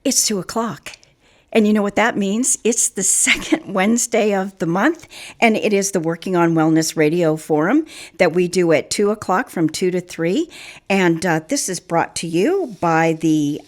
It's 2:00. And you know what that means? It's the second Wednesday of the month, and it is the Working on Wellness Radio Forum that we do at 2:00 from 2 to 3. And this is brought to you by the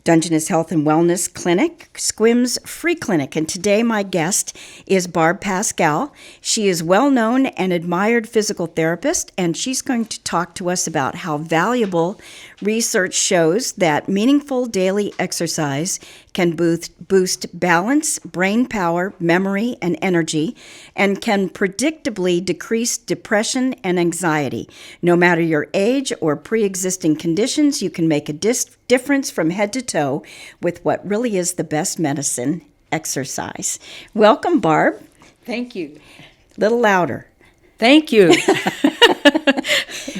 Dungeness Health and Wellness Clinic, KSQM's free clinic. And today my guest is Barb Paschal. She is well-known and admired physical therapist, and she's going to talk to us about how valuable research shows that meaningful daily exercise can boost balance, brain power, memory, and energy, and can predictably decrease depression and anxiety. No matter your age or pre-existing conditions, you can make a difference from head to toe with what really is the best medicine, exercise. Welcome, Barb. Thank you. Little louder. Thank you.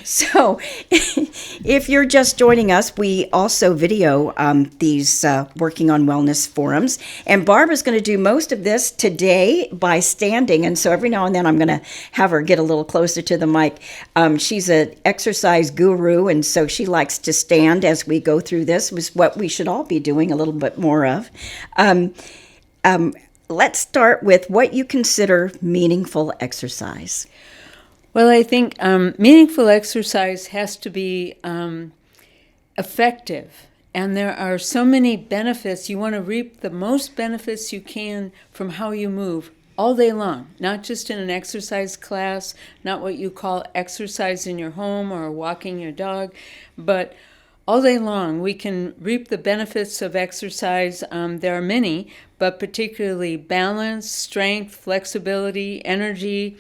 So, if you're just joining us, we also video these Working on Wellness forums. And Barb is going to do most of this today by standing. And so every now and then I'm going to have her get a little closer to the mic. She's an exercise guru, and so she likes to stand as we go through this, which is what we should all be doing a little bit more of. Let's start with what you consider meaningful exercise. Well, I think meaningful exercise has to be effective. And there are so many benefits. You want to reap the most benefits you can from how you move all day long, not just in an exercise class, not what you call exercise in your home or walking your dog, but all day long we can reap the benefits of exercise. There are many, but particularly balance, strength, flexibility, energy,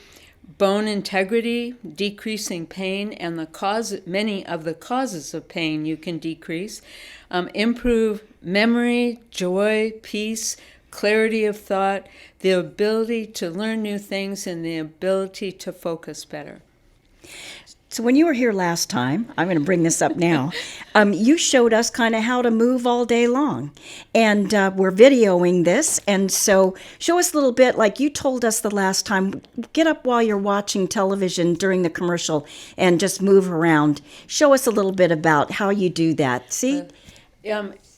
bone integrity, decreasing pain, and many of the causes of pain you can decrease, improve memory, joy, peace, clarity of thought, the ability to learn new things, and the ability to focus better. So when you were here last time, I'm going to bring this up now, you showed us kind of how to move all day long. And we're videoing this. And so show us a little bit, like you told us the last time, get up while you're watching television during the commercial and just move around. Show us a little bit about how you do that. See?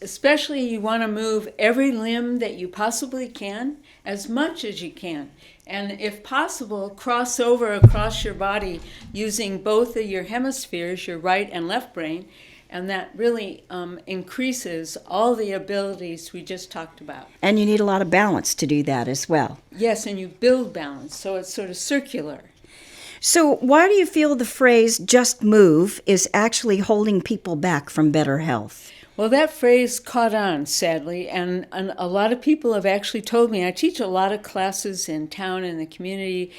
Especially you want to move every limb that you possibly can, as much as you can. And if possible, cross over across your body using both of your hemispheres, your right and left brain, and that really increases all the abilities we just talked about. And you need a lot of balance to do that as well. Yes, and you build balance, so it's sort of circular. So why do you feel the phrase just move is actually holding people back from better health? Well, that phrase caught on, sadly, and a lot of people have actually told me. I teach a lot of classes in town and the community,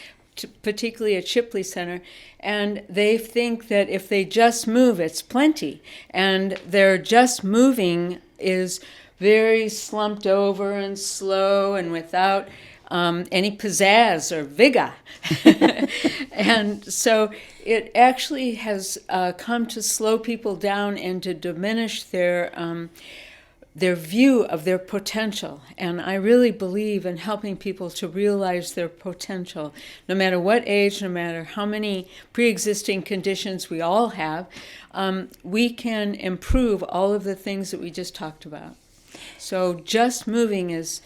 particularly at Shipley Center, and they think that if they just move, it's plenty. And their just moving is very slumped over and slow and without any pizzazz or vigor. And so it actually has come to slow people down and to diminish their view of their potential. And I really believe in helping people to realize their potential. No matter what age, no matter how many pre-existing conditions we all have, we can improve all of the things that we just talked about. So just moving is,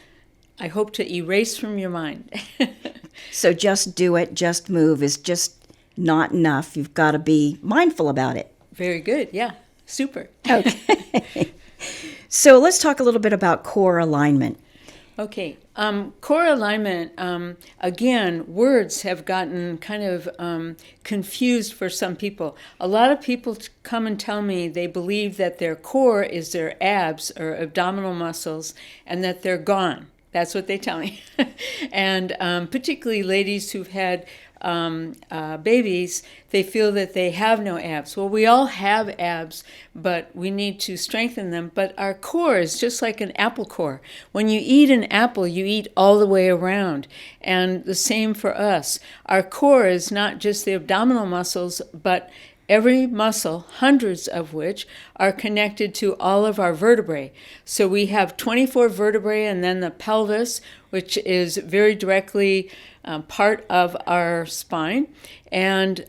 I hope, to erase from your mind. So just do it, just move is just not enough. You've got to be mindful about it. Very good. Yeah. Super. Okay. So let's talk a little bit about core alignment. Okay. Core alignment, again, words have gotten kind of confused for some people. A lot of people come and tell me they believe that their core is their abs or abdominal muscles and that they're gone. That's what they tell me. And particularly ladies who've had babies, they feel that they have no abs. Well, we all have abs, but we need to strengthen them. But our core is just like an apple core. When you eat an apple, you eat all the way around. And the same for us. Our core is not just the abdominal muscles, but every muscle, hundreds of which, are connected to all of our vertebrae. So we have 24 vertebrae, and then the pelvis, which is very directly part of our spine. And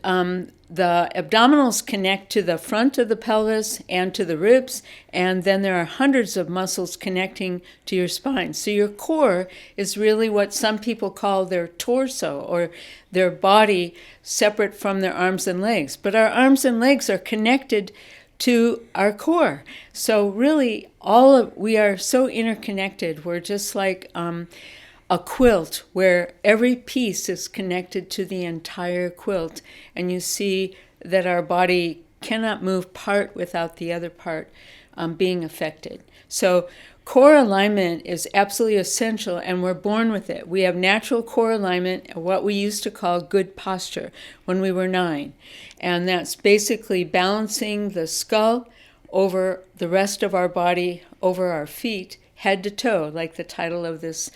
the abdominals connect to the front of the pelvis and to the ribs, and then there are hundreds of muscles connecting to your spine. So your core is really what some people call their torso, or their body separate from their arms and legs. But our arms and legs are connected to our core. So really, we are so interconnected. We're just like a quilt where every piece is connected to the entire quilt, and you see that our body cannot move part without the other part being affected. So core alignment is absolutely essential, and we're born with it. We have natural core alignment, what we used to call good posture, when we were 9. And that's basically balancing the skull over the rest of our body, over our feet, head to toe, like the title of this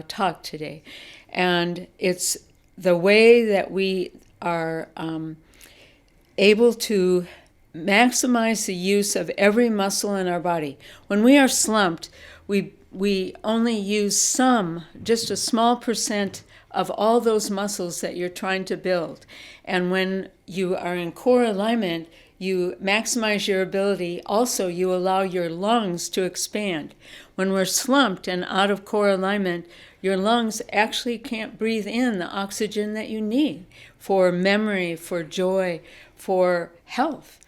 talk today. And it's the way that we are able to maximize the use of every muscle in our body. When we are slumped, we only use just a small percent of all those muscles that you're trying to build. And when you are in core alignment, you maximize your ability. Also, you allow your lungs to expand. When we're slumped and out of core alignment, your lungs actually can't breathe in the oxygen that you need for memory, for joy, for health.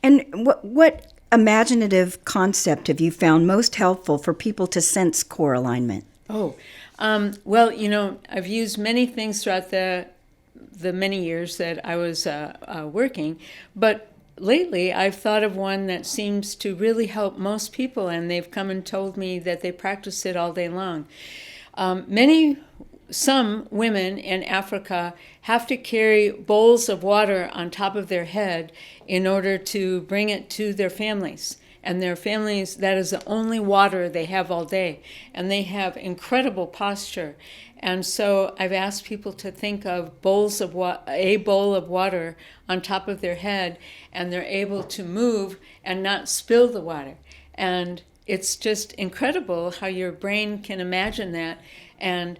And what imaginative concept have you found most helpful for people to sense core alignment? Well, I've used many things throughout the many years that I was working, but lately I've thought of one that seems to really help most people, and they've come and told me that they practice it all day long. Some women in Africa have to carry bowls of water on top of their head in order to bring it to their families. And their families, that is the only water they have all day. And they have incredible posture. And so I've asked people to think of a bowl of water on top of their head, and they're able to move and not spill the water. And it's just incredible how your brain can imagine that and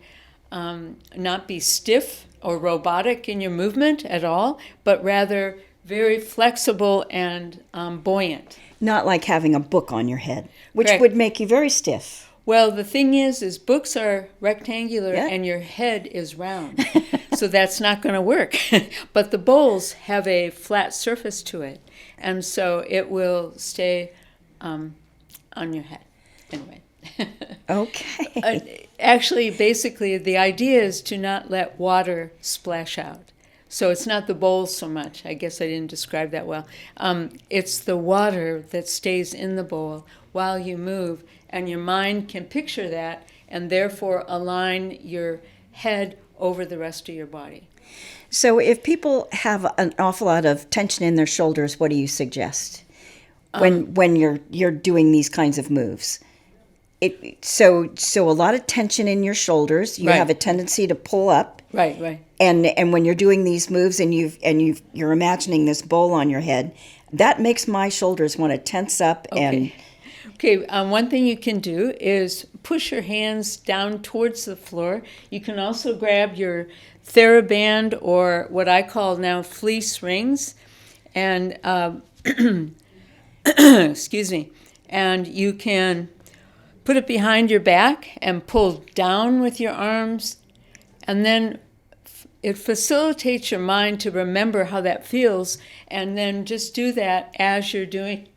not be stiff or robotic in your movement at all, but rather very flexible and buoyant. Not like having a book on your head, which Correct. would make you very stiff. Well, the thing is books are rectangular, Yeah. and your head is round. So that's not going to work. But the bowls have a flat surface to it, and so it will stay on your head. Anyway. Okay. Actually, basically, the idea is to not let water splash out. So it's not the bowl so much. I guess I didn't describe that well. It's the water that stays in the bowl while you move, and your mind can picture that and therefore align your head over the rest of your body. So if people have an awful lot of tension in their shoulders, what do you suggest when you're doing these kinds of moves? So a lot of tension in your shoulders. You Right. have a tendency to pull up. Right. And when you're doing these moves and you're imagining this bowl on your head, that makes my shoulders want to tense up. Okay, one thing you can do is push your hands down towards the floor. You can also grab your TheraBand, or what I call now fleece rings, and excuse me, and you can put it behind your back and pull down with your arms, and then it facilitates your mind to remember how that feels, and then just do that as you're doing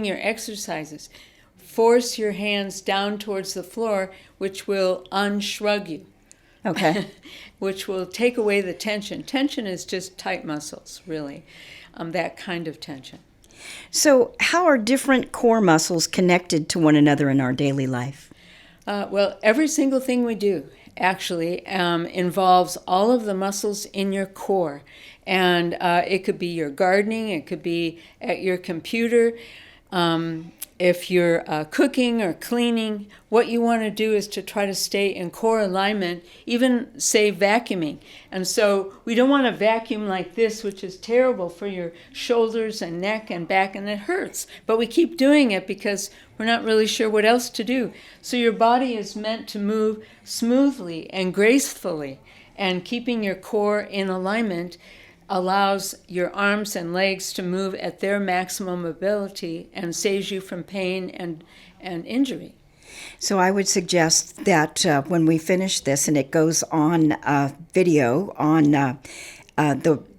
your exercises. Force your hands down towards the floor, which will unshrug you. Okay. Which will take away the tension. Tension is just tight muscles, really, that kind of tension. So how are different core muscles connected to one another in our daily life? Well, every single thing we do actually involves all of the muscles in your core. And it could be your gardening, it could be at your computer. If you're cooking or cleaning, what you want to do is to try to stay in core alignment, even say vacuuming. And so we don't want to vacuum like this, which is terrible for your shoulders and neck and back, and it hurts. But we keep doing it because we're not really sure what else to do. So your body is meant to move smoothly and gracefully, and keeping your core in alignment allows your arms and legs to move at their maximum ability and saves you from pain and injury. So I would suggest that when we finish this and it goes on video on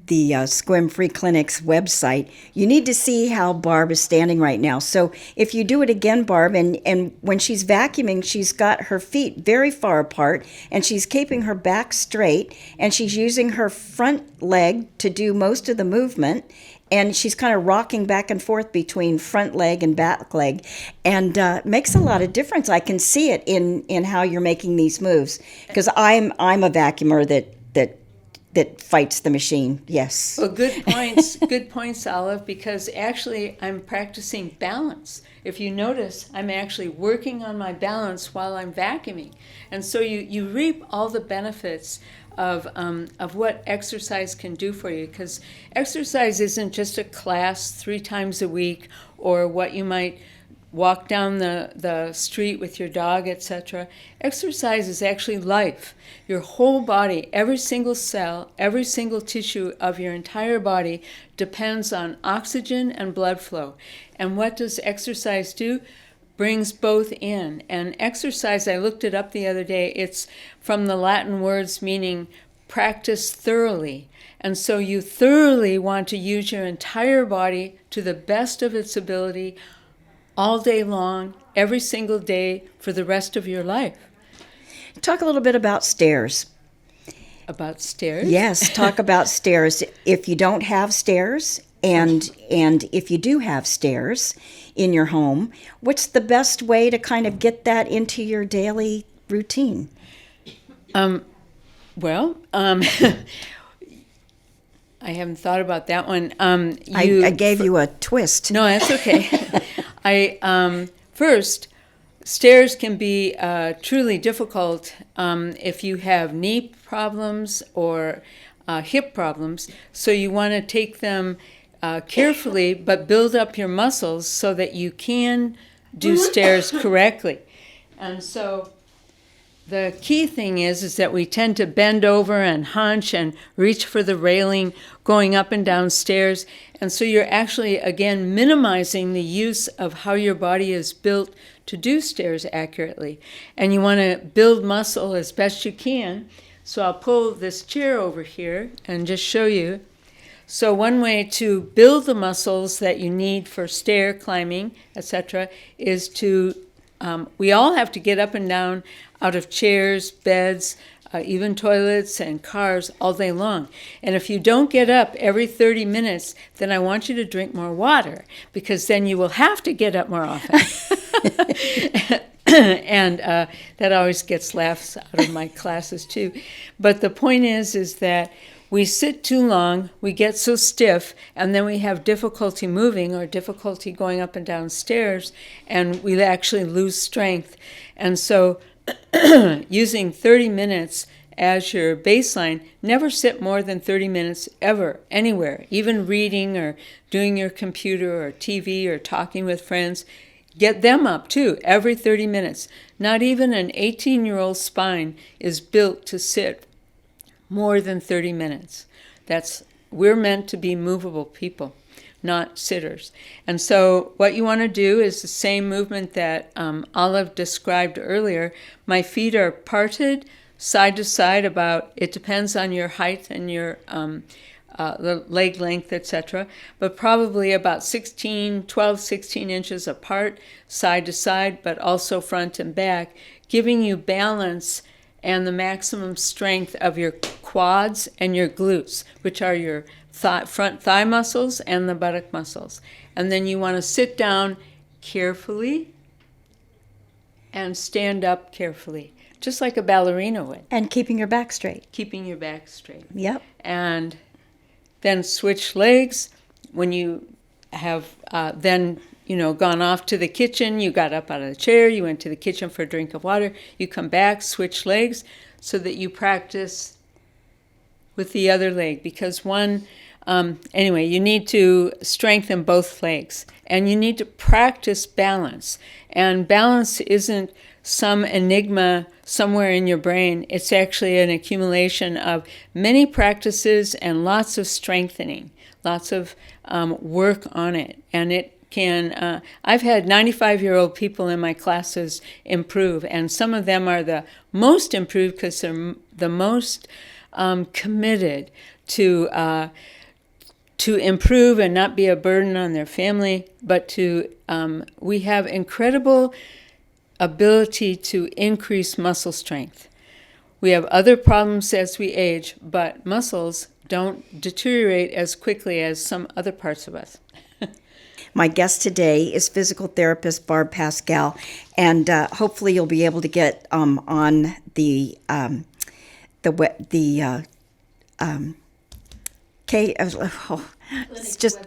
the SQM Free Clinic's website, you need to see how Barb is standing right now. So if you do it again, Barb, and when she's vacuuming, she's got her feet very far apart, and she's keeping her back straight, and she's using her front leg to do most of the movement, and she's kind of rocking back and forth between front leg and back leg, and makes a lot of difference. I can see it in how you're making these moves, because I'm a vacuumer that fights the machine. Yes. Well, good points, Olive, because actually I'm practicing balance. If you notice, I'm actually working on my balance while I'm vacuuming. And so you reap all the benefits of what exercise can do for you, because exercise isn't just a class 3 times a week or what you might walk down the street with your dog, etc. Exercise is actually life. Your whole body, every single cell, every single tissue of your entire body depends on oxygen and blood flow. And what does exercise do? Brings both in. And exercise, I looked it up the other day, it's from the Latin words meaning practice thoroughly. And so you thoroughly want to use your entire body to the best of its ability all day long, every single day for the rest of your life. Talk a little bit about stairs. About stairs? Yes, talk about stairs. If you don't have stairs, and if you do have stairs in your home, what's the best way to kind of get that into your daily routine? I haven't thought about that one. I gave you a twist. No, that's okay. First, stairs can be truly difficult if you have knee problems or hip problems. So you want to take them carefully, but build up your muscles so that you can do stairs correctly. And so the key thing is that we tend to bend over and hunch and reach for the railing going up and down stairs. And so you're actually, again, minimizing the use of how your body is built to do stairs accurately. And you want to build muscle as best you can. So I'll pull this chair over here and just show you. So one way to build the muscles that you need for stair climbing, etc., is to, we all have to get up and down out of chairs, beds, even toilets and cars all day long. And if you don't get up every 30 minutes, then I want you to drink more water, because then you will have to get up more often. And that always gets laughs out of my classes too. But the point is that we sit too long, we get so stiff, and then we have difficulty moving or difficulty going up and down stairs, and we actually lose strength. And so using 30 minutes as your baseline, never sit more than 30 minutes ever, anywhere, even reading or doing your computer or TV or talking with friends. Get them up too, every 30 minutes. Not even an 18-year-old spine is built to sit more than 30 minutes. We're meant to be movable people, not sitters. And so what you want to do is the same movement that Olive described earlier. My feet are parted side to side it depends on your height and your the leg length, etc., but probably about 12, 16 inches apart, side to side, but also front and back, giving you balance and the maximum strength of your quads and your glutes, which are your front thigh muscles and the buttock muscles. And then you want to sit down carefully and stand up carefully, just like a ballerina would. And keeping your back straight. Keeping your back straight. Yep. And then switch legs. When you have then gone off to the kitchen, you got up out of the chair, you went to the kitchen for a drink of water, you come back, switch legs, so that you practice with the other leg, because anyway, you need to strengthen both legs, and you need to practice balance. And balance isn't some enigma somewhere in your brain. It's actually an accumulation of many practices and lots of strengthening, lots of work on it. And it can, I've had 95-year-old people in my classes improve, and some of them are the most improved because they're the most committed to improve and not be a burden on their family, but we have incredible ability to increase muscle strength. We have other problems as we age, but muscles don't deteriorate as quickly as some other parts of us. My guest today is physical therapist Barb Paschal, and hopefully you'll be able to get on the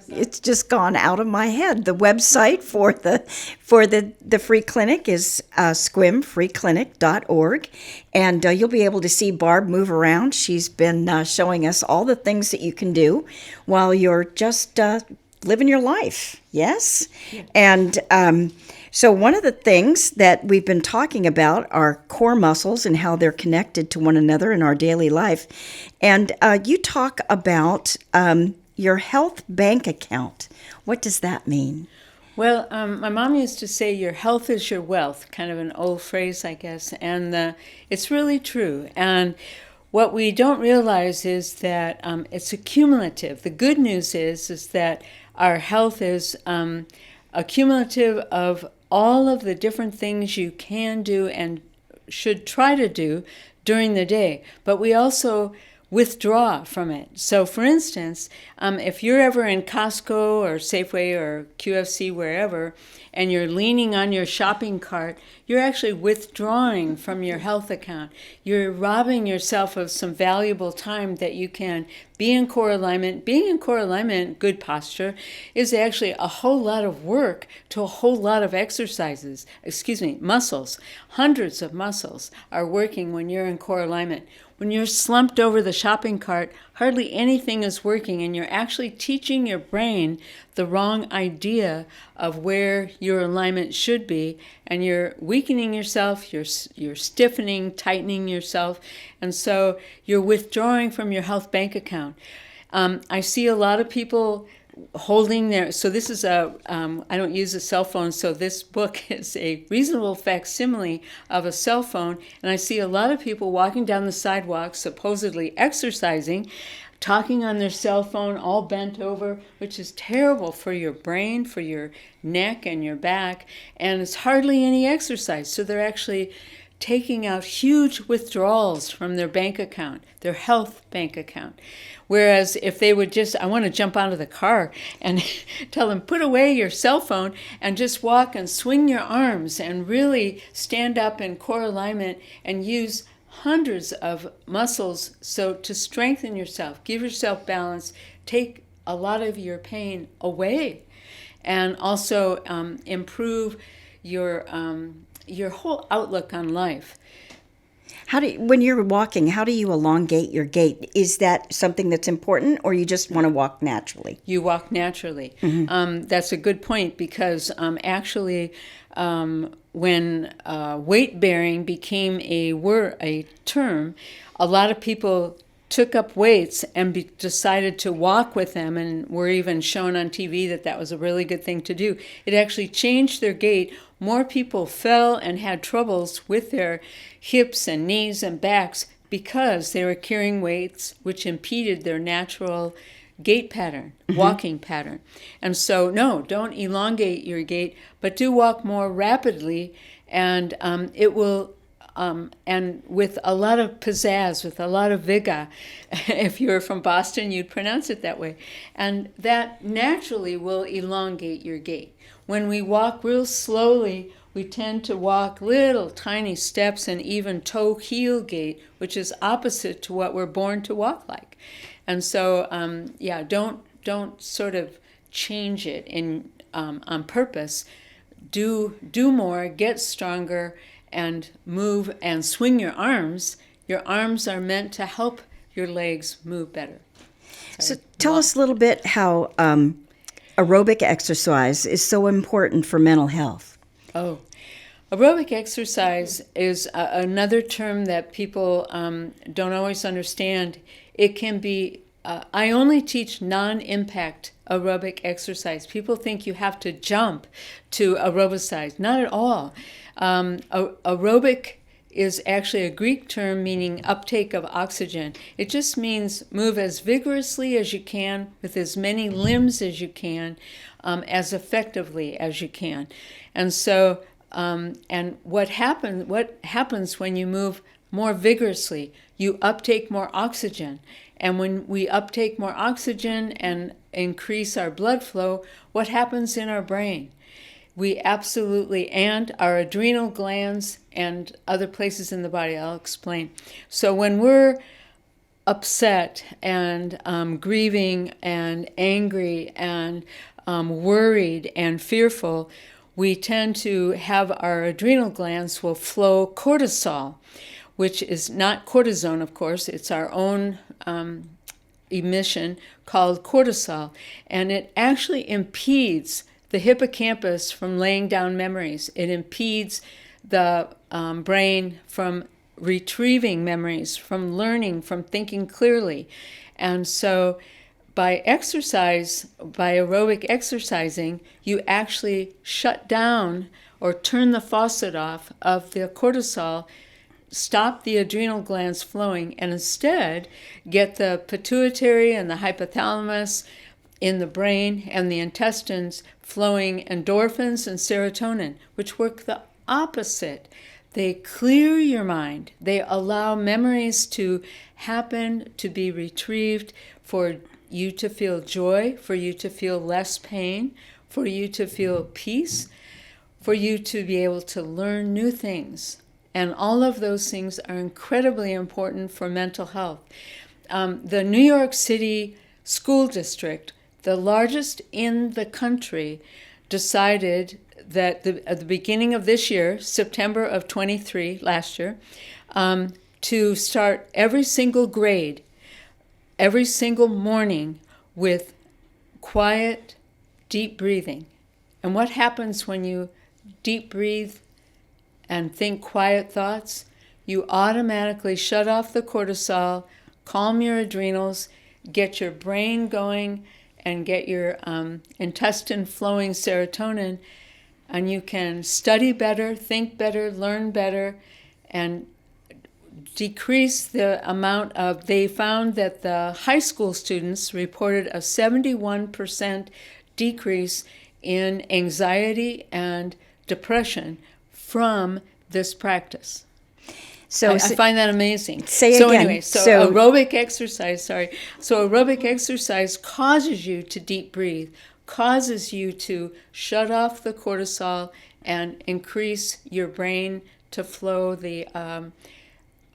it's just gone out of my head. The website for the free clinic is squimfreeclinic.org, and you'll be able to see Barb move around. She's been showing us all the things that you can do while you're just living your life. Yes, yeah. And so one of the things that we've been talking about are core muscles and how they're connected to one another in our daily life. And you talk about your health bank account. What does that mean? Well, my mom used to say your health is your wealth, kind of an old phrase, I guess. And it's really true. And what we don't realize is that it's accumulative. The good news is that our health is accumulative of all of the different things you can do and should try to do during the day. But we also withdraw from it. So for instance, if you're ever in Costco or Safeway or QFC, wherever, and you're leaning on your shopping cart, you're actually withdrawing from your health account. You're robbing yourself of some valuable time that you can be in core alignment. Being in core alignment, good posture, is actually a whole lot of work to a whole lot of exercises. Muscles. Hundreds of muscles are working when you're in core alignment. When you're slumped over the shopping cart, hardly anything is working, and you're actually teaching your brain the wrong idea of where your alignment should be, and you're weakening yourself, you're stiffening, tightening yourself, and so you're withdrawing from your health bank account. I see a lot of people holding so this is I don't use a cell phone, so this book is a reasonable facsimile of a cell phone, and I see a lot of people walking down the sidewalk, supposedly exercising, talking on their cell phone, all bent over, which is terrible for your brain, for your neck and your back, and it's hardly any exercise. So they're actually taking out huge withdrawals from their bank account, their health bank account. Whereas if they would I want to jump out of the car and tell them, put away your cell phone and just walk and swing your arms and really stand up in core alignment and use hundreds of muscles to strengthen yourself, give yourself balance, take a lot of your pain away, and also improve your whole outlook on life. When you're walking, how do you elongate your gait? Is that something that's important, or you just want to walk naturally? You walk naturally. Mm-hmm. That's a good point, because actually when weight bearing became a term, a lot of people took up weights and decided to walk with them, and were even shown on TV that was a really good thing to do. It actually changed their gait. More people fell and had troubles with their hips and knees and backs because they were carrying weights which impeded their natural gait pattern, mm-hmm. walking pattern. And so, no, don't elongate your gait, but do walk more rapidly, and it will and with a lot of pizzazz, with a lot of vigor. If you're from Boston, you'd pronounce it that way. And that naturally will elongate your gait. When we walk real slowly, we tend to walk little tiny steps and even toe-heel gait, which is opposite to what we're born to walk like. And so, don't sort of change it in on purpose. Do more, get stronger, and move and swing your arms. Your arms are meant to help your legs move better. So tell us a little bit how aerobic exercise is so important for mental health. Oh, aerobic exercise is another term that people don't always understand. It can be, I only teach non-impact aerobic exercise. People think you have to jump to aerobicize. Not at all. Aerobic is actually a Greek term meaning uptake of oxygen. It just means move as vigorously as you can, with as many limbs as you can, as effectively as you can. And so, and what happens when you move more vigorously? You uptake more oxygen. And when we uptake more oxygen and increase our blood flow, what happens in our brain? We absolutely, and our adrenal glands and other places in the body, I'll explain. So when we're upset and grieving and angry and worried and fearful, we tend to have our adrenal glands will flow cortisol, which is not cortisone, of course. It's our own emission called cortisol, and it actually impedes the hippocampus from laying down memories. It impedes the brain from retrieving memories, from learning, from thinking clearly. And so by aerobic exercising, you actually shut down or turn the faucet off of the cortisol, stop the adrenal glands flowing, and instead get the pituitary and the hypothalamus in the brain and the intestines flowing endorphins and serotonin, which work the opposite. They clear your mind. They allow memories to happen, to be retrieved, for you to feel joy, for you to feel less pain, for you to feel peace, for you to be able to learn new things. And all of those things are incredibly important for mental health. The New York City School District, the largest in the country, decided that at the beginning of this year, September of 23, last year, to start every single grade, every single morning with quiet, deep breathing. And what happens when you deep breathe and think quiet thoughts? You automatically shut off the cortisol, calm your adrenals, get your brain going, and get your intestine flowing serotonin, and you can study better, think better, learn better, and decrease the amount of, they found that the high school students reported a 71% decrease in anxiety and depression from this practice. So I find that amazing. Say so again. Anyway, so aerobic exercise, So aerobic exercise causes you to deep breathe, causes you to shut off the cortisol and increase your brain to flow the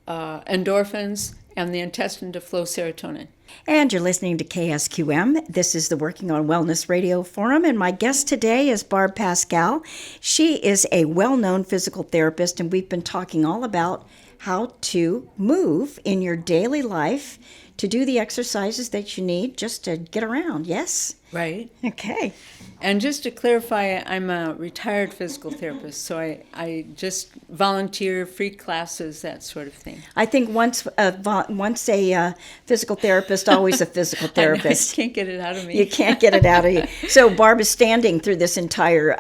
endorphins and the intestine to flow serotonin. And you're listening to KSQM. This is the Working on Wellness Radio Forum, and my guest today is Barb Paschal. She is a well-known physical therapist, and we've been talking all about how to move in your daily life to do the exercises that you need just to get around, yes? Right. Okay. And just to clarify, I'm a retired physical therapist, so I just volunteer, free classes, that sort of thing. I think once a physical therapist, always a physical therapist. I know, you can't get it out of me. You can't get it out of you. So Barb is standing through this entire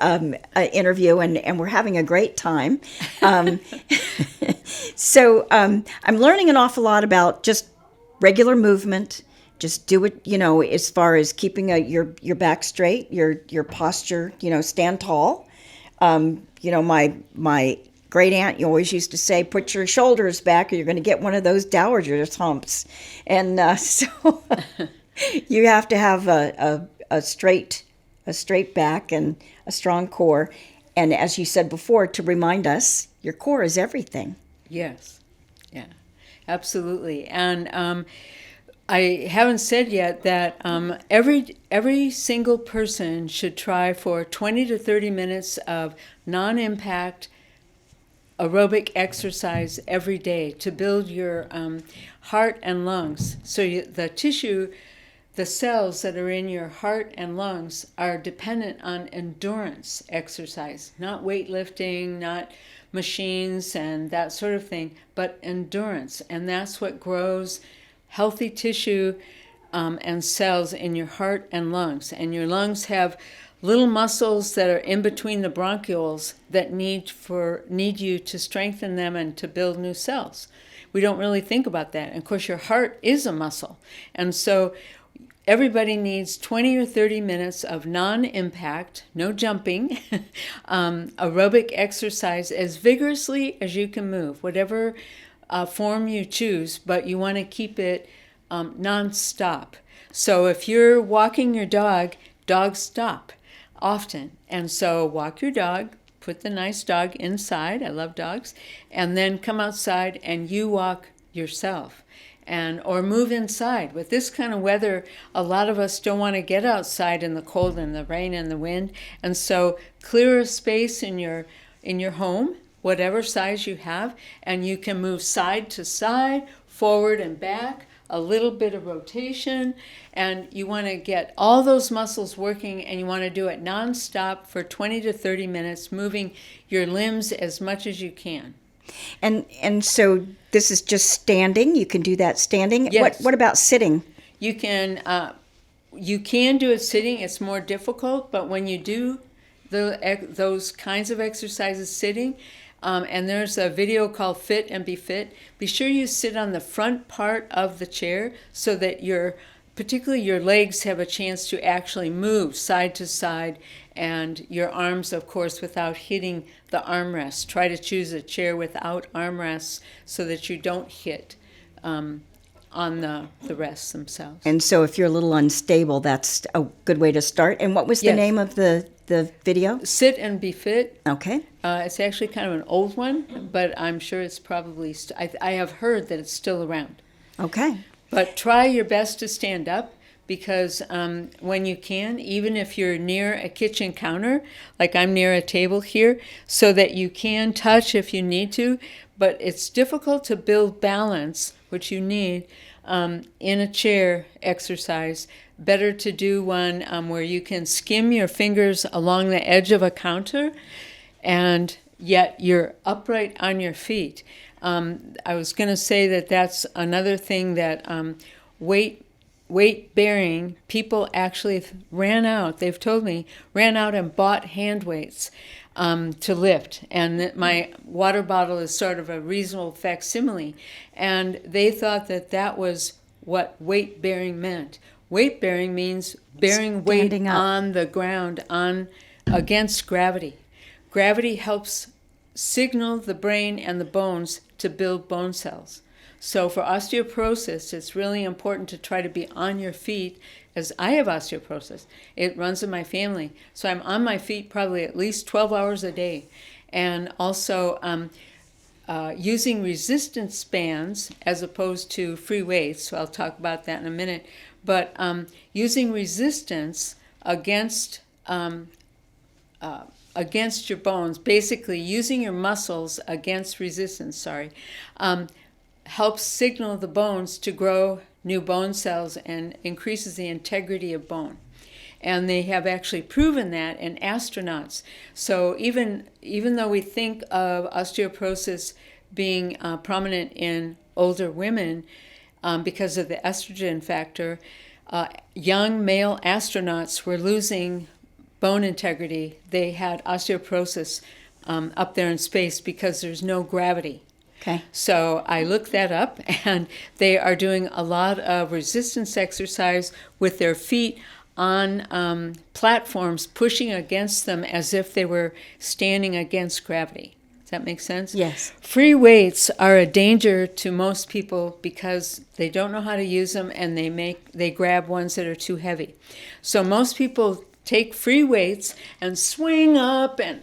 interview, and we're having a great time. So I'm learning an awful lot about just regular movement. Just do it, as far as keeping your back straight, your posture, stand tall. My great aunt always used to say, put your shoulders back or you're going to get one of those dowager's humps. And so you have to have a straight back and a strong core. And as you said before, to remind us, your core is everything. Yes. Yeah, absolutely. And I haven't said yet that every single person should try for 20 to 30 minutes of non-impact aerobic exercise every day to build your heart and lungs. So the tissue, the cells that are in your heart and lungs are dependent on endurance exercise, not weightlifting, not machines and that sort of thing, but endurance. And that's what grows healthy tissue and cells in your heart and lungs. And your lungs have little muscles that are in between the bronchioles that need you to strengthen them and to build new cells. We don't really think about that. And of course, your heart is a muscle. And so everybody needs 20 or 30 minutes of non-impact, no jumping, aerobic exercise as vigorously as you can move, whatever form you choose, but you want to keep it non-stop. So if you're walking your dog, dogs stop often. And so walk your dog, put the nice dog inside, I love dogs, and then come outside and you walk yourself. Or move inside. With this kind of weather, a lot of us don't want to get outside in the cold and the rain and the wind. And so clear a space in your home, whatever size you have, and you can move side to side, forward and back, a little bit of rotation, and you want to get all those muscles working, and you want to do it nonstop for 20 to 30 minutes, moving your limbs as much as you can. And so this is just standing. You can do that standing. Yes. What about sitting? You can do it sitting. It's more difficult, but when you do those kinds of exercises sitting, and there's a video called Fit and Be Fit, be sure you sit on the front part of the chair so that particularly your legs have a chance to actually move side to side, and your arms, of course, without hitting the armrests. Try to choose a chair without armrests so that you don't hit on the rests themselves. And so if you're a little unstable, that's a good way to start. And what was the name of the video? Sit and Be Fit. Okay. It's actually kind of an old one, but I'm sure it's probably, I have heard that it's still around. Okay. But try your best to stand up, because when you can, even if you're near a kitchen counter, like I'm near a table here, so that you can touch if you need to, but it's difficult to build balance, which you need, in a chair exercise. Better to do one where you can skim your fingers along the edge of a counter, and yet you're upright on your feet. I was going to say that that's another thing that weight bearing people actually they've told me, ran out and bought hand weights to lift. And my water bottle is sort of a reasonable facsimile. And they thought that was what weight bearing meant. Weight bearing means bearing weight on the ground against gravity. Gravity helps signal the brain and the bones to build bone cells. So for osteoporosis, it's really important to try to be on your feet, as I have osteoporosis. It runs in my family. So I'm on my feet probably at least 12 hours a day. And also using resistance bands as opposed to free weights. So I'll talk about that in a minute. But using resistance against your bones, basically using your muscles against resistance, helps signal the bones to grow new bone cells and increases the integrity of bone. And they have actually proven that in astronauts. So even though we think of osteoporosis being prominent in older women because of the estrogen factor, young male astronauts were losing bone integrity. They had osteoporosis up there in space because there's no gravity. Okay. So I looked that up, and they are doing a lot of resistance exercise with their feet on platforms, pushing against them as if they were standing against gravity. Does that make sense? Yes. Free weights are a danger to most people because they don't know how to use them, and they grab ones that are too heavy. So most people take free weights and swing up and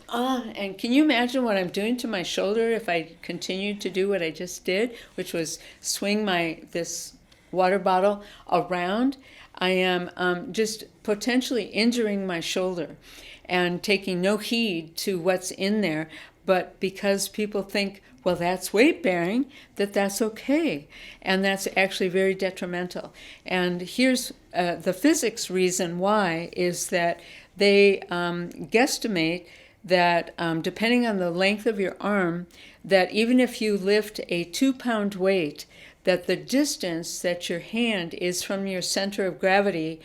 can you imagine what I'm doing to my shoulder if I continued to do what I just did, which was swing this water bottle around, I am just potentially injuring my shoulder and taking no heed to what's in there. But because people think, well, that's weight bearing, that's okay. And that's actually very detrimental. And here's the physics reason why is that they guesstimate that depending on the length of your arm, that even if you lift a 2-pound weight, that the distance that your hand is from your center of gravity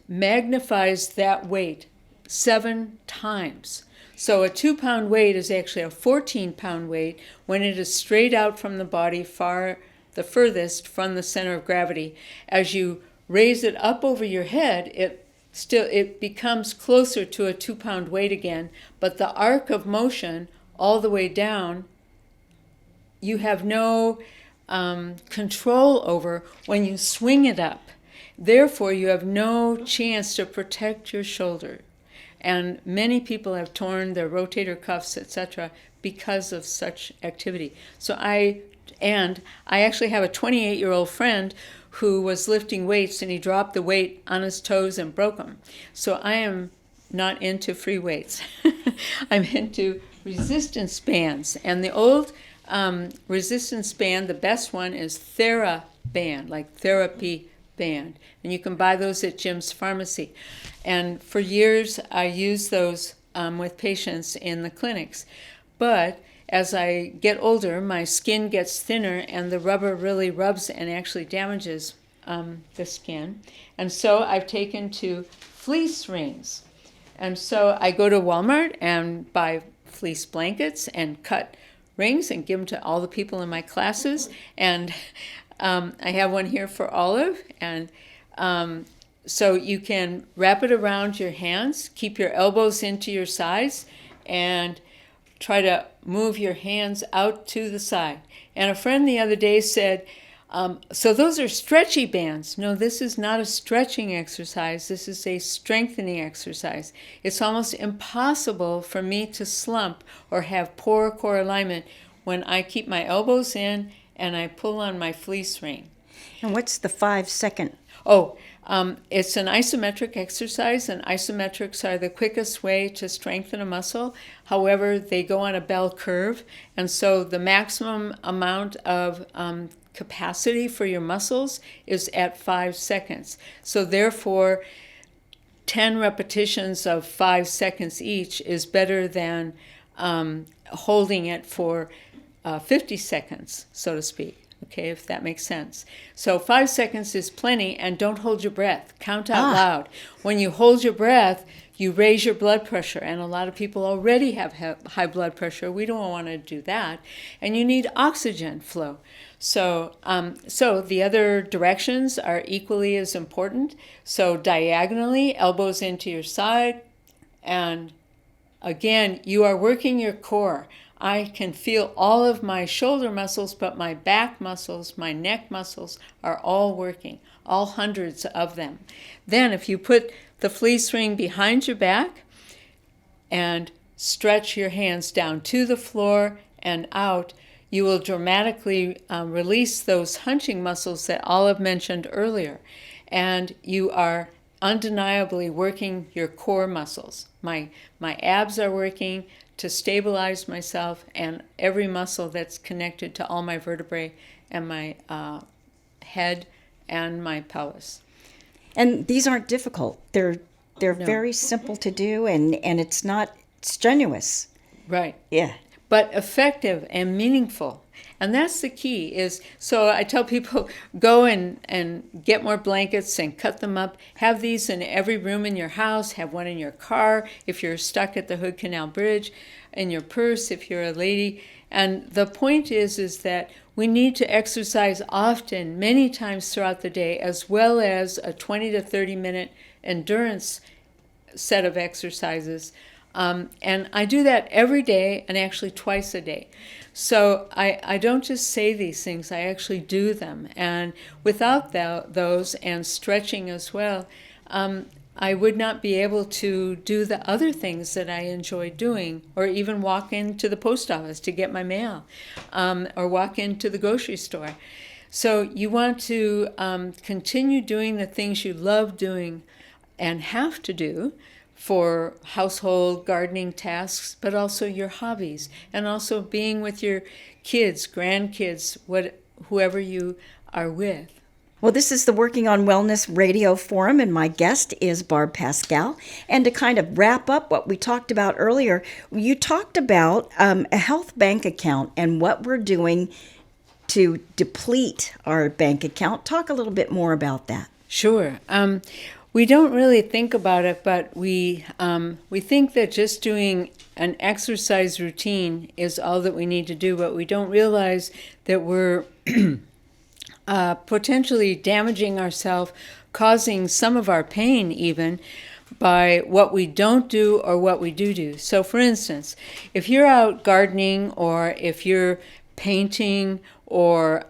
magnifies that weight 7 times. So a 2-pound weight is actually a 14-pound weight when it is straight out from the body, the furthest from the center of gravity. As you raise it up over your head, it becomes closer to a 2-pound weight again, but the arc of motion all the way down, you have no control over when you swing it up. Therefore, you have no chance to protect your shoulder. And many people have torn their rotator cuffs, etc., because of such activity. So I actually have a 28-year-old friend who was lifting weights and he dropped the weight on his toes and broke them. So I am not into free weights. I'm into resistance bands. And the old resistance band, the best one is TheraBand, like therapy band. And you can buy those at Jim's Pharmacy. And for years, I used those with patients in the clinics. But as I get older, my skin gets thinner and the rubber really rubs and actually damages the skin. And so I've taken to fleece rings. And so I go to Walmart and buy fleece blankets and cut rings and give them to all the people in my classes. And I have one here for Olive. And so you can wrap it around your hands, keep your elbows into your sides, and try to move your hands out to the side. And a friend the other day said, so those are stretchy bands. No, this is not a stretching exercise. This is a strengthening exercise. It's almost impossible for me to slump or have poor core alignment when I keep my elbows in and I pull on my fleece ring. And what's the 5-second? It's an isometric exercise, and isometrics are the quickest way to strengthen a muscle. However, they go on a bell curve, and so the maximum amount of capacity for your muscles is at 5 seconds. So therefore, 10 repetitions of 5 seconds each is better than holding it for 50 seconds, so to speak. Okay, if that makes sense. So 5 seconds is plenty, and don't hold your breath. Count out loud. When you hold your breath, you raise your blood pressure, and a lot of people already have high blood pressure. We don't want to do that. And you need oxygen flow. So the other directions are equally as important. So diagonally, elbows into your side, and again, you are working your core. I can feel all of my shoulder muscles, but my back muscles, my neck muscles are all working, all hundreds of them. Then if you put the fleece ring behind your back and stretch your hands down to the floor and out, you will dramatically release those hunching muscles that Olive mentioned earlier. And you are undeniably working your core muscles. My abs are working to stabilize myself, and every muscle that's connected to all my vertebrae and my head and my pelvis. And these aren't difficult. They're very simple to do, and it's not strenuous. Right. Yeah. But effective and meaningful. And that's the key is, so I tell people, go and get more blankets and cut them up. Have these in every room in your house. Have one in your car if you're stuck at the Hood Canal Bridge, in your purse if you're a lady. And the point is that we need to exercise often, many times throughout the day, as well as a 20 to 30 minute endurance set of exercises. And I do that every day and actually twice a day. So I don't just say these things, I actually do them. And without those and stretching as well, I would not be able to do the other things that I enjoy doing, or even walk into the post office to get my mail, or walk into the grocery store. So you want to continue doing the things you love doing and have to do for household, gardening tasks, but also your hobbies, and also being with your kids, grandkids, whoever you are with. Well, this is the Working on Wellness Radio Forum, and my guest is Barb Paschal. And to kind of wrap up what we talked about earlier, you talked about a health bank account and what we're doing to deplete our bank account. Talk a little bit more about that. Sure. We don't really think about it, but we think that just doing an exercise routine is all that we need to do, but we don't realize that we're potentially damaging ourselves, causing some of our pain even by what we don't do or what we do. So for instance, if you're out gardening or if you're painting or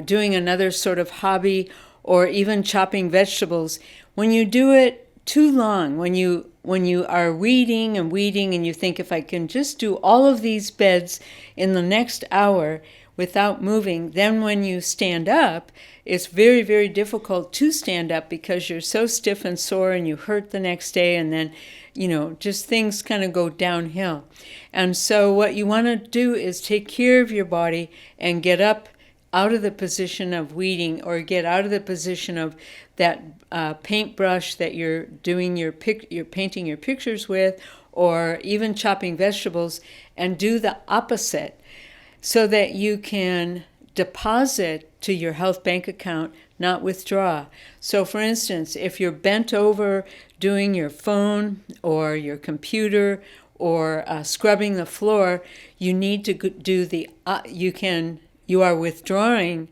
doing another sort of hobby or even chopping vegetables, when you do it too long, when you are weeding and you think, if I can just do all of these beds in the next hour without moving, then when you stand up, it's very, very difficult to stand up because you're so stiff and sore and you hurt the next day, and then, just things kind of go downhill. And so what you want to do is take care of your body and get up out of the position of weeding, or get out of the position of that paintbrush that you're doing you're painting your pictures with, or even chopping vegetables, and do the opposite, so that you can deposit to your health bank account, not withdraw. So for instance, if you're bent over doing your phone or your computer or scrubbing the floor, you need to do you are withdrawing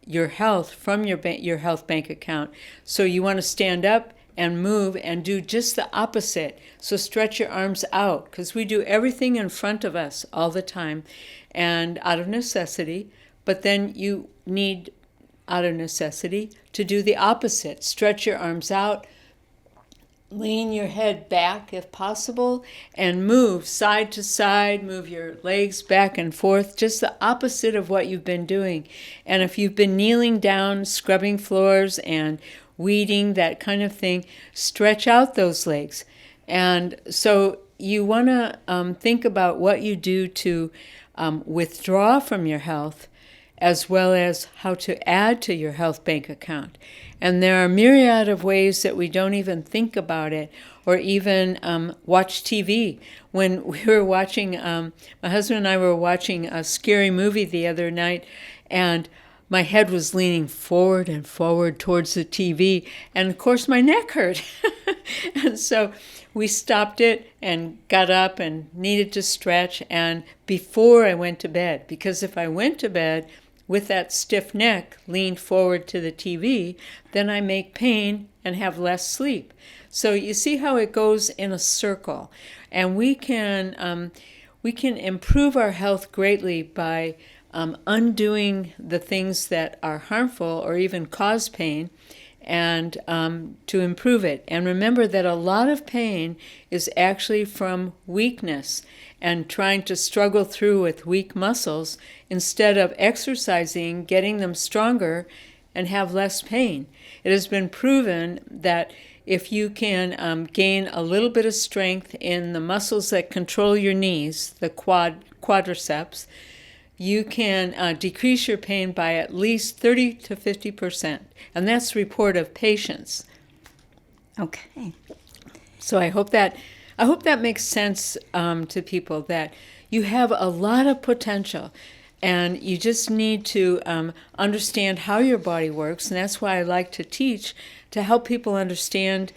your health from your health bank account. So you want to stand up and move and do just the opposite. So stretch your arms out, because we do everything in front of us all the time and out of necessity, but then you need, out of necessity, to do the opposite. Stretch your arms out, lean your head back if possible, and move side to side, move your legs back and forth, just the opposite of what you've been doing. And if you've been kneeling down, scrubbing floors and weeding, that kind of thing, stretch out those legs. And so you want to think about what you do to withdraw from your health, as well as how to add to your health bank account. And there are myriad of ways that we don't even think about it, or even watch TV. When we were watching, my husband and I were watching a scary movie the other night, and my head was leaning forward and forward towards the TV, and of course my neck hurt. And so we stopped it and got up and needed to stretch, and before I went to bed, because if I went to bed with that stiff neck leaned forward to the TV, then I make pain and have less sleep. So you see how it goes in a circle. And we can improve our health greatly by undoing the things that are harmful or even cause pain, and to improve it. And remember that a lot of pain is actually from weakness and trying to struggle through with weak muscles instead of exercising, getting them stronger, and have less pain. It has been proven that if you can gain a little bit of strength in the muscles that control your knees, the quadriceps, you can decrease your pain by at least 30 to 50%. And that's the report of patients. Okay. So I hope that makes sense to people, that you have a lot of potential, and you just need to understand how your body works. And that's why I like to teach, to help people understand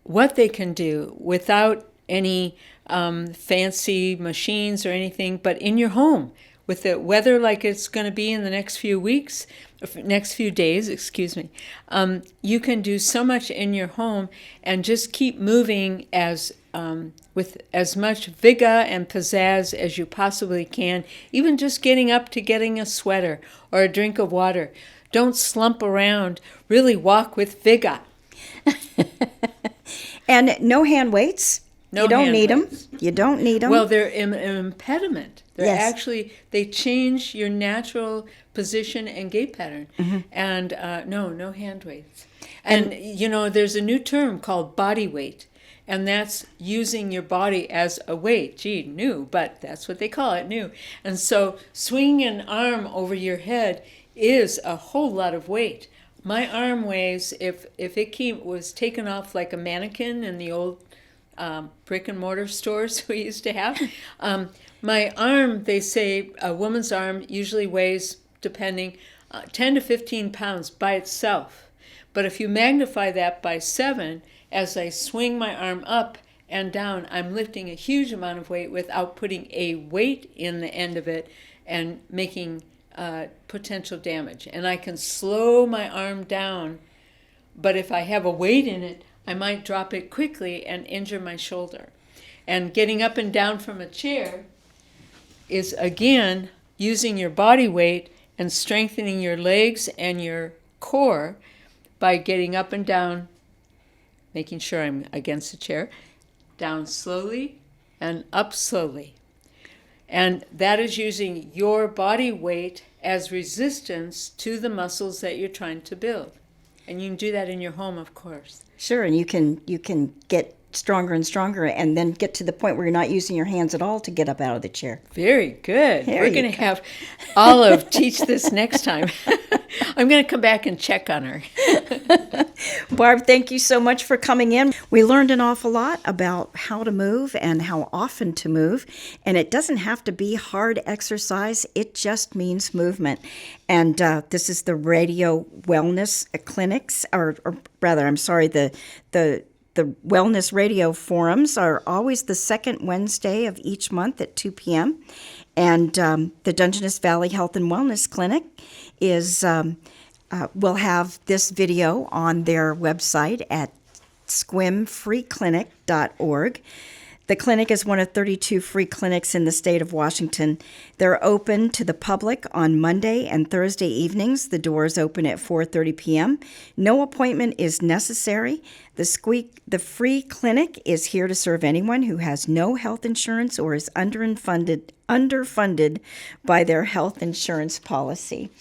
what they can do without any fancy machines or anything, but in your home, with the weather like it's going to be in the next few days, you can do so much in your home, and just keep moving with as much vigor and pizzazz as you possibly can, even just getting up to getting a sweater or a drink of water. Don't slump around, really walk with vigor. And no hand weights? No you don't hand need them. weights. You don't need them. Well, they're an impediment. They're Yes. actually, they change your natural position and gait pattern. And no hand weights. And, there's a new term called body weight. And that's using your body as a weight. Gee, new, but that's what they call it, new. And so swinging an arm over your head is a whole lot of weight. My arm weighs, if it was taken off like a mannequin in the old brick and mortar stores we used to have, my arm, they say a woman's arm usually weighs, depending, 10 to 15 pounds by itself. But if you magnify that by 7, as I swing my arm up and down, I'm lifting a huge amount of weight without putting a weight in the end of it and making potential damage. And I can slow my arm down, but if I have a weight in it, I might drop it quickly and injure my shoulder. And getting up and down from a chair is, again, using your body weight and strengthening your legs and your core by getting up and down, making sure I'm against the chair, down slowly and up slowly. And that is using your body weight as resistance to the muscles that you're trying to build. And you can do that in your home, of course. Sure, and you can get stronger and stronger and then get to the point where you're not using your hands at all to get up out of the chair. Very good. There We're you going to have Olive teach this next time. I'm going to come back and check on her. Barb, thank you so much for coming in. We learned an awful lot about how to move and how often to move. And it doesn't have to be hard exercise. It just means movement. And this is the Radio Wellness Clinics, or rather, I'm sorry, the Wellness Radio Forums are always the second Wednesday of each month at 2 p.m. And the Dungeness Valley Health and Wellness Clinic will have this video on their website at squimfreeclinic.org. The clinic is one of 32 free clinics in the state of Washington. They're open to the public on Monday and Thursday evenings. The doors open at 4:30 p.m. No appointment is necessary. The free clinic is here to serve anyone who has no health insurance or is underfunded by their health insurance policy.